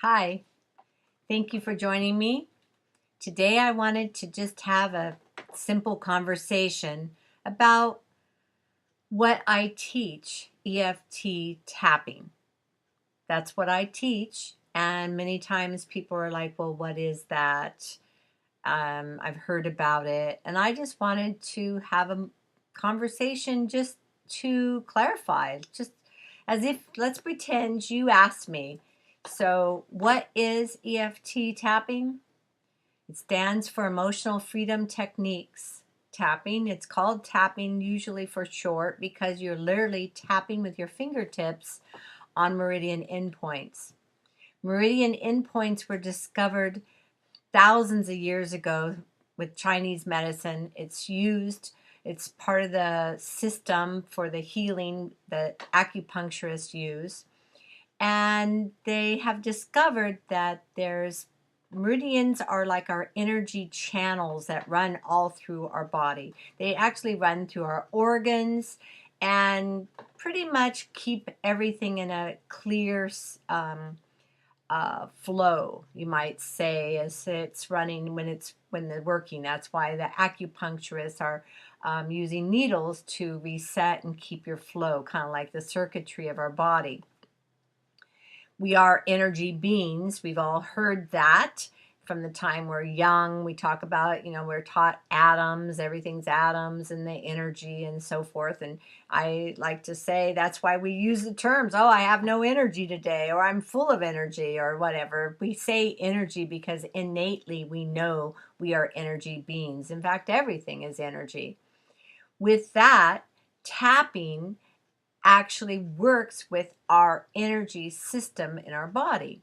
Hi, thank you for joining me. Today I wanted to just have a simple conversation about what I teach, EFT tapping. That's what I teach, and many times people are like, well, what is that? I've heard about it, and I just wanted to have a conversation just to clarify, just as if, let's pretend you asked me. So, what is EFT tapping? It stands for Emotional Freedom Techniques tapping. It's called tapping usually for short because you're literally tapping with your fingertips on meridian endpoints. Meridian endpoints were discovered thousands of years ago with Chinese medicine. It's part of the system for the healing that acupuncturists use. And they have discovered that there's meridians are like our energy channels that run all through our body. They actually run through our organs and pretty much keep everything in a clear flow, you might say, as it's running when they're working. That's why the acupuncturists are using needles to reset and keep your flow, kind of like the circuitry of our body. We are energy beings. We've all heard that from the time we're young. We talk about, we're taught atoms, everything's atoms and the energy and so forth. And I like to say that's why we use the terms, oh, I have no energy today, or I'm full of energy, or whatever. We say energy because innately we know we are energy beings. In fact, everything is energy. With that, tapping actually works with our energy system in our body.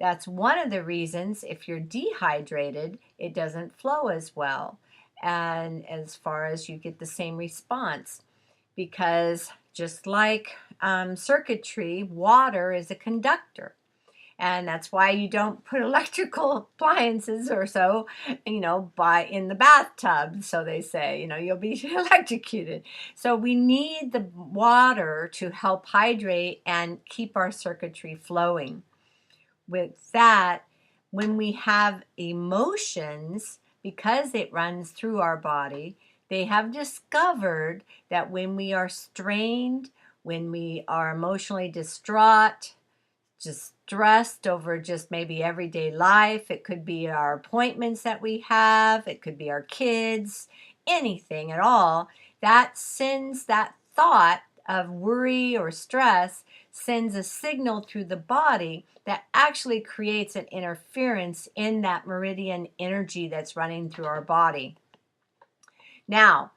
That's one of the reasons if you're dehydrated, it doesn't flow as well. And as far as you get the same response, because just like circuitry, water is a conductor. And that's why you don't put electrical appliances or so, in the bathtub. So they say, you'll be electrocuted. So we need the water to help hydrate and keep our circuitry flowing. With that, when we have emotions, because it runs through our body, they have discovered that when we are strained, when we are emotionally distraught, just stressed over just maybe everyday life. It could be our appointments that we have. It could be our kids, anything at all. That sends that thought of worry or stress sends a signal through the body that actually creates an interference in that meridian energy that's running through our body. Now,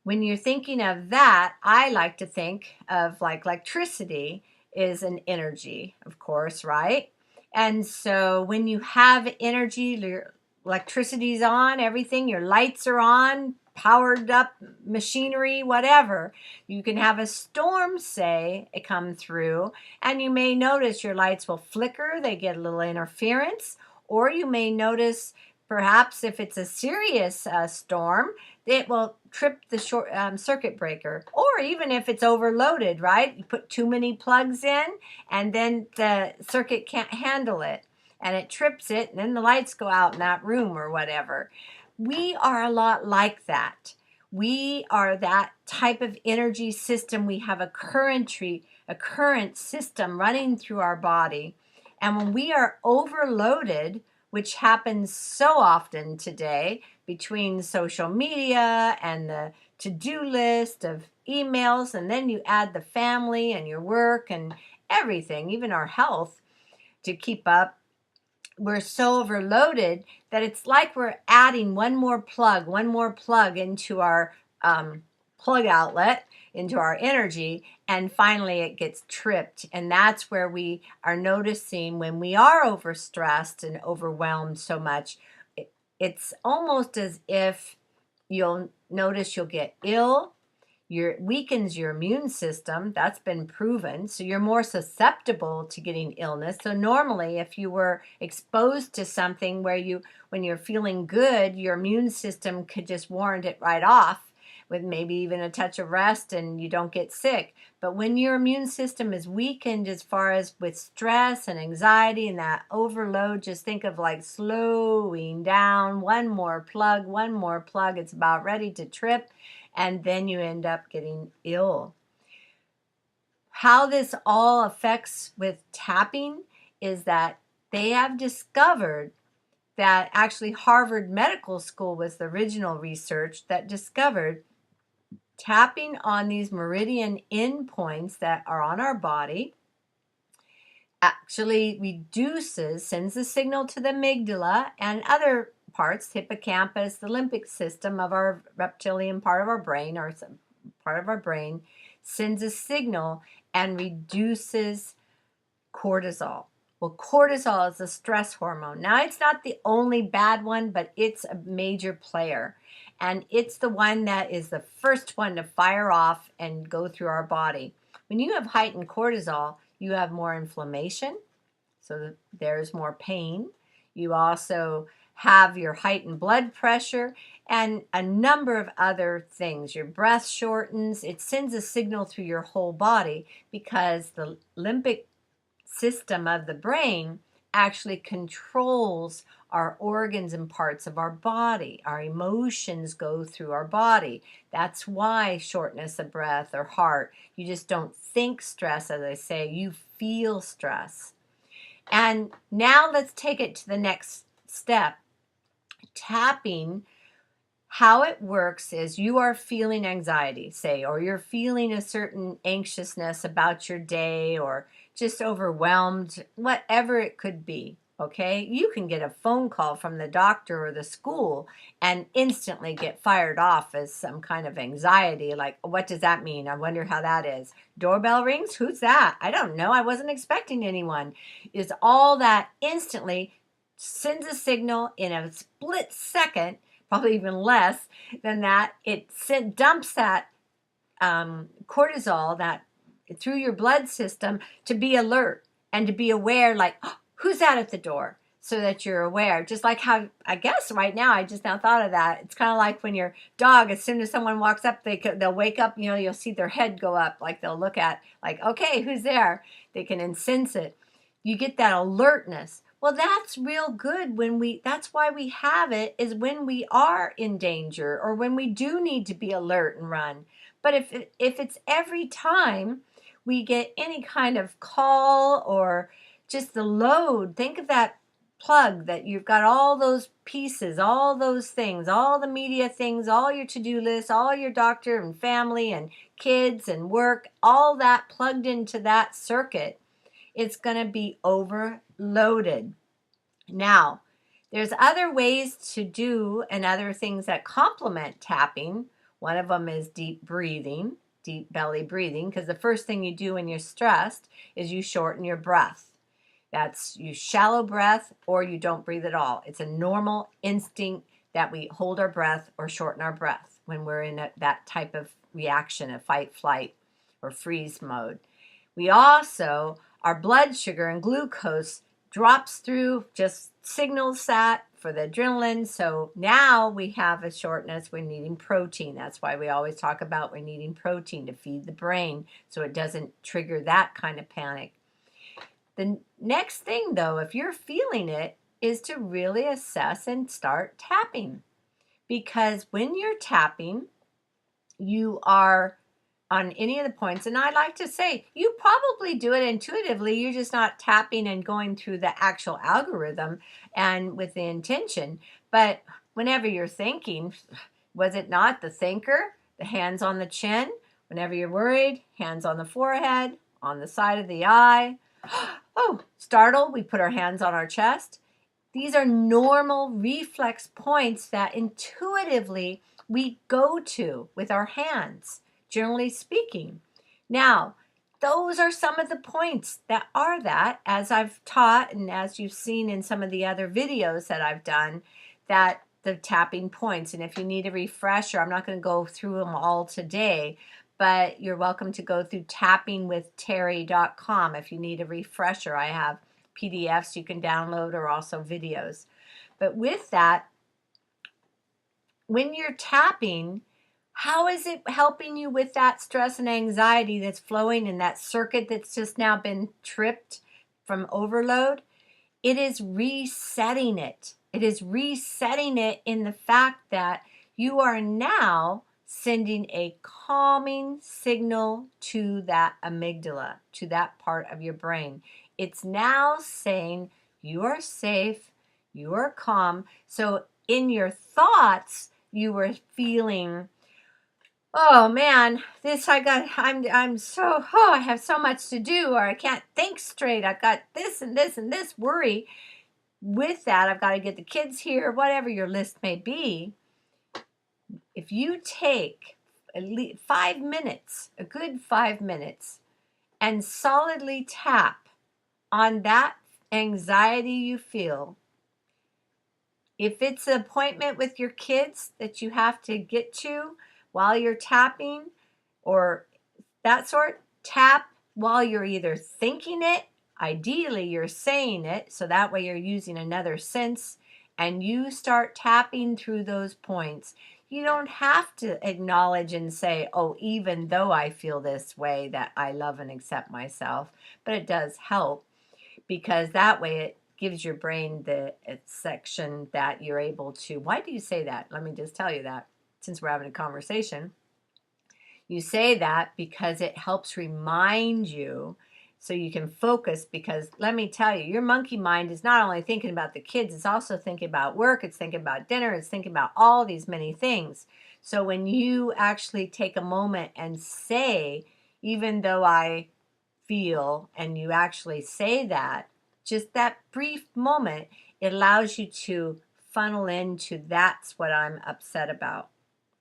when you're thinking of that, I like to think of like electricity is an energy, of course, right? And so when you have energy, your electricity's on, everything, your lights are on, powered up machinery, whatever. You can have a storm, say, it come through, and you may notice your lights will flicker, they get a little interference, or you may notice perhaps if it's a serious storm, it will trip the short circuit breaker. Or even if it's overloaded, right? You put too many plugs in and then the circuit can't handle it and it trips it and then the lights go out in that room or whatever. We are a lot like that. We are that type of energy system. We have a current system running through our body. And when we are overloaded, which happens so often today between social media and the to-do list of emails, and then you add the family and your work and everything, even our health to keep up. We're so overloaded that it's like we're adding one more plug into our plug outlet, into our energy, and finally it gets tripped. And that's where we are noticing when we are overstressed and overwhelmed so much, it's almost as if you'll notice you'll get ill. Weakens your immune system. That's been proven. So you're more susceptible to getting illness. So normally if you were exposed to something when you're feeling good, your immune system could just warrant it right off. with maybe even a touch of rest, and you don't get sick. But when your immune system is weakened as far as with stress and anxiety and that overload, just think of like slowing down, one more plug, it's about ready to trip, and then you end up getting ill. How this all affects with tapping is that they have discovered that actually Harvard Medical School was the original research that discovered tapping on these meridian endpoints that are on our body actually sends a signal to the amygdala and other parts, hippocampus, the limbic system of our reptilian part of our brain, or part of our brain, sends a signal and reduces cortisol. Well, cortisol is a stress hormone. Now, it's not the only bad one, but it's a major player. And it's the one that is the first one to fire off and go through our body. When you have heightened cortisol, you have more inflammation, so there's more pain. You also have your heightened blood pressure and a number of other things. Your breath shortens. It sends a signal through your whole body because the limbic system of the brain actually controls our organs and parts of our body. Our emotions go through our body. That's why shortness of breath or heart, you just don't think stress, as I say, you feel stress. And now let's take it to the next step. Tapping, how it works is you are feeling anxiety, say, or you're feeling a certain anxiousness about your day, or just overwhelmed, whatever it could be, okay? You can get a phone call from the doctor or the school and instantly get fired off as some kind of anxiety, like, what does that mean? I wonder how that is. Doorbell rings? Who's that? I don't know. I wasn't expecting anyone. Is all that instantly sends a signal in a split second, probably even less than that. It dumps that cortisol that through your blood system to be alert and to be aware, like, oh, who's that at the door? So that you're aware. Just like how, I guess right now, I just now thought of that. It's kind of like when your dog, as soon as someone walks up, they'll wake up, you'll see their head go up, like they'll look at, like, okay, who's there? They can sense it. You get that alertness. Well, that's real good that's why we have it, is when we are in danger or when we do need to be alert and run. But if it's every time we get any kind of call or just the load, think of that plug that you've got all those pieces, all those things, all the media things, all your to-do lists, all your doctor and family and kids and work, all that plugged into that circuit. It's going to be overloaded. Now, there's other ways to do and other things that complement tapping. One of them is deep breathing, deep belly breathing, because the first thing you do when you're stressed is you shorten your breath. That's you shallow breath or you don't breathe at all. It's a normal instinct that we hold our breath or shorten our breath when we're in that type of reaction, a fight, flight, or freeze mode. We also, our blood sugar and glucose drops through, just signals that for the adrenaline. So now we have a shortness. We're needing protein. That's why we always talk about we're needing protein to feed the brain so it doesn't trigger that kind of panic. The next thing, though, if you're feeling it, is to really assess and start tapping. Because when you're tapping, you are on any of the points, and I like to say, you probably do it intuitively. You're just not tapping and going through the actual algorithm and with the intention. But whenever you're thinking, was it not the thinker? The hands on the chin. Whenever you're worried, hands on the forehead, on the side of the eye. Oh, startled, we put our hands on our chest. These are normal reflex points that intuitively we go to with our hands, generally speaking. Now, those are some of the points that are that, as I've taught and as you've seen in some of the other videos that I've done, that the tapping points. And if you need a refresher, I'm not going to go through them all today, but you're welcome to go through tappingwithterri.com if you need a refresher. I have PDFs you can download or also videos. But with that, when you're tapping, How is it helping you with that stress and anxiety that's flowing in that circuit that's just now been tripped from overload? It is resetting it. It is resetting it in the fact that you are now sending a calming signal to that amygdala, to that part of your brain. It's now saying you are safe, you are calm. So in your thoughts, you were feeling, oh man, I'm so, I have so much to do, or I can't think straight. I've got this and this and this worry. With that, I've got to get the kids here, whatever your list may be. If you take at least 5 minutes, a good 5 minutes, and solidly tap on that anxiety you feel, if it's an appointment with your kids that you have to get to while you're tapping or that sort, tap while you're either thinking it, ideally you're saying it, so that way you're using another sense, and you start tapping through those points. You don't have to acknowledge and say, oh, even though I feel this way, that I love and accept myself, but it does help, because that way it gives your brain the section that you're able to. Why do you say that? Let me just tell you that, since we're having a conversation. You say that because it helps remind you so you can focus, because let me tell you, your monkey mind is not only thinking about the kids, it's also thinking about work, it's thinking about dinner, it's thinking about all these many things. So when you actually take a moment and say, even though I feel, and you actually say that, just that brief moment, it allows you to funnel into that's what I'm upset about.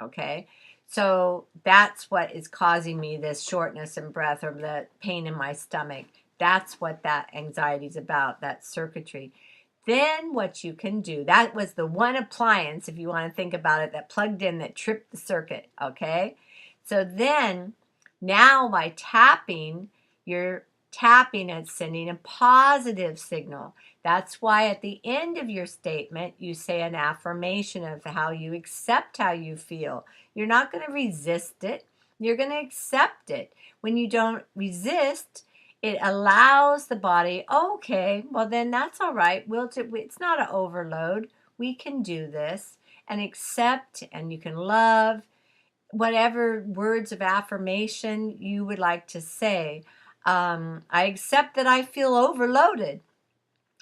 Okay. So that's what is causing me this shortness in breath or the pain in my stomach. That's what that anxiety is about, that circuitry. Then what you can do, that was the one appliance, if you want to think about it, that plugged in, that tripped the circuit. Okay. So then now by tapping, you're tapping and sending a positive signal. That's why at the end of your statement, you say an affirmation of how you accept how you feel. You're not going to resist it. You're going to accept it. When you don't resist, it allows the body, okay, well then that's all right. It's not an overload. We can do this, and accept, and you can love whatever words of affirmation you would like to say. I accept that I feel overloaded,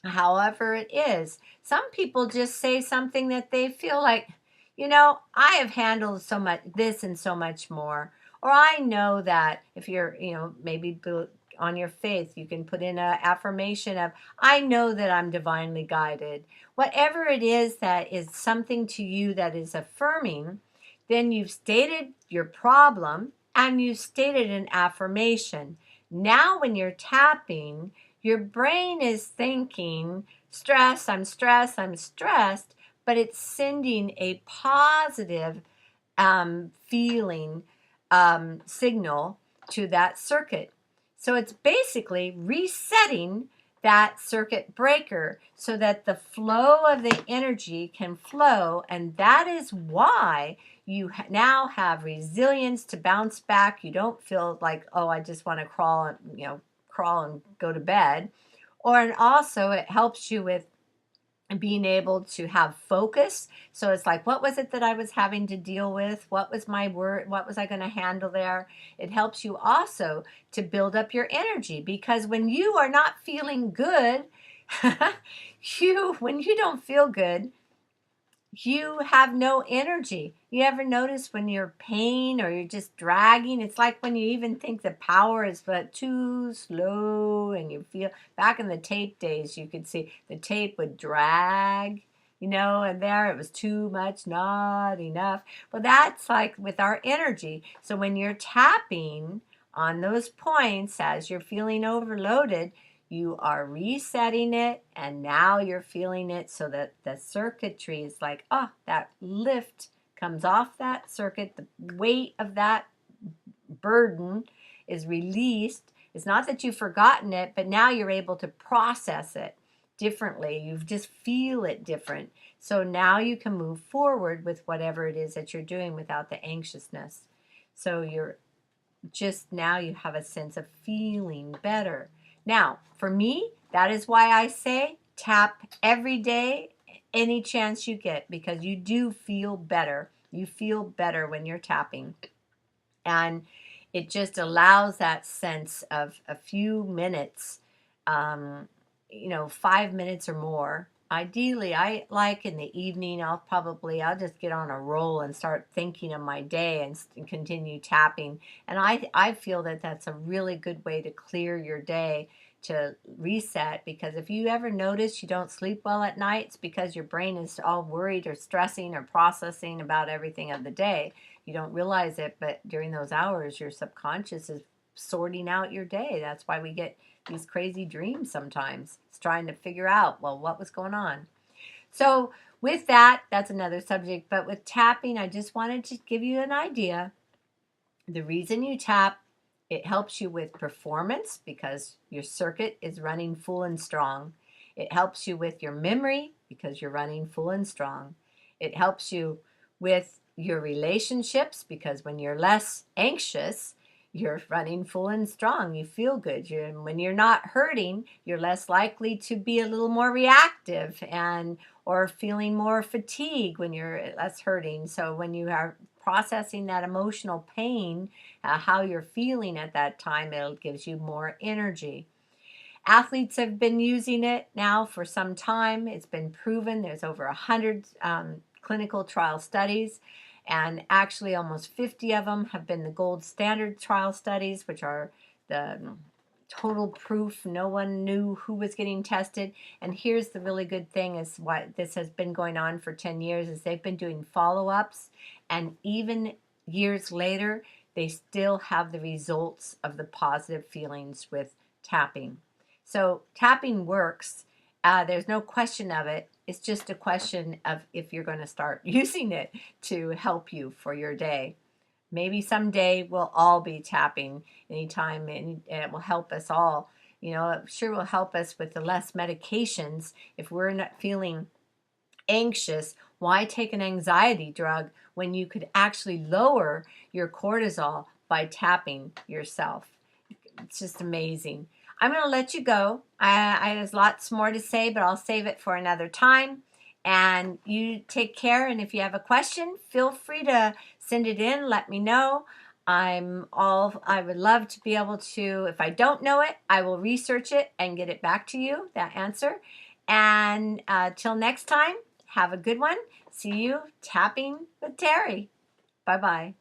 however it is. Some people just say something that they feel like, I have handled so much this and so much more. Or I know that, if you're, maybe on your faith, you can put in an affirmation of, I know that I'm divinely guided. Whatever it is that is something to you that is affirming, then you've stated your problem and you've stated an affirmation. Now when you're tapping, your brain is thinking, stress, I'm stressed, I'm stressed, but it's sending a positive feeling signal to that circuit. So it's basically resetting that circuit breaker so that the flow of the energy can flow, and that is why you now have resilience to bounce back. You don't feel like, oh, I just want to crawl and go to bed. And also it helps you with being able to have focus. So it's like, what was it that I was having to deal with? What was my word? What was I going to handle there? It helps you also to build up your energy, because when you are not feeling good, when you don't feel good, you have no energy. You ever notice when you're pain or you're just dragging? It's like when you even think the power is but too slow, and you feel, back in the tape days, you could see the tape would drag, and there it was too much, not enough. Well, that's like with our energy. So when you're tapping on those points as you're feeling overloaded, you are resetting it, and now you're feeling it, so that the circuitry is like, that lift comes off that circuit. The weight of that burden is released. It's not that you've forgotten it, but now you're able to process it. differently. You just feel it different. So now you can move forward with whatever it is that you're doing without the anxiousness. So you're just now you have a sense of feeling better. Now, for me, that is why I say tap every day, any chance you get, because you do feel better. You feel better when you're tapping. And it just allows that sense of a few minutes, um, 5 minutes or more. Ideally, I like in the evening, I'll just get on a roll and start thinking of my day and continue tapping. And I feel that that's a really good way to clear your day, to reset, because if you ever notice you don't sleep well at night, it's because your brain is all worried or stressing or processing about everything of the day. You don't realize it, but during those hours, your subconscious is sorting out your day. That's why we get these crazy dreams sometimes. It's trying to figure out, well, what was going on. So with that, that's another subject. But with tapping, I just wanted to give you an idea. The reason you tap, it helps you with performance because your circuit is running full and strong. It helps you with your memory because you're running full and strong. It helps you with your relationships because when you're less anxious, you're running full and strong. You feel good. When you're not hurting, you're less likely to be a little more reactive and or feeling more fatigue when you're less hurting. So when you are processing that emotional pain, how you're feeling at that time, it gives you more energy. Athletes have been using it now for some time. It's been proven. There's over 100 clinical trial studies, and actually almost 50 of them have been the gold standard trial studies, which are the total proof. No one knew who was getting tested. And here's the really good thing is why this has been going on for 10 years is they've been doing follow-ups, and even years later, they still have the results of the positive feelings with tapping. So tapping works. There's no question of it. It's just a question of if you're going to start using it to help you for your day. Maybe someday we'll all be tapping anytime, and it will help us all. It sure will help us with the less medications. If we're not feeling anxious, why take an anxiety drug when you could actually lower your cortisol by tapping yourself? It's just amazing. I'm going to let you go. There's lots more to say, but I'll save it for another time. And you take care. And if you have a question, feel free to send it in. Let me know. I would love to be able to, if I don't know it, I will research it and get it back to you, that answer. And till next time, have a good one. See you tapping with Terri. Bye-bye.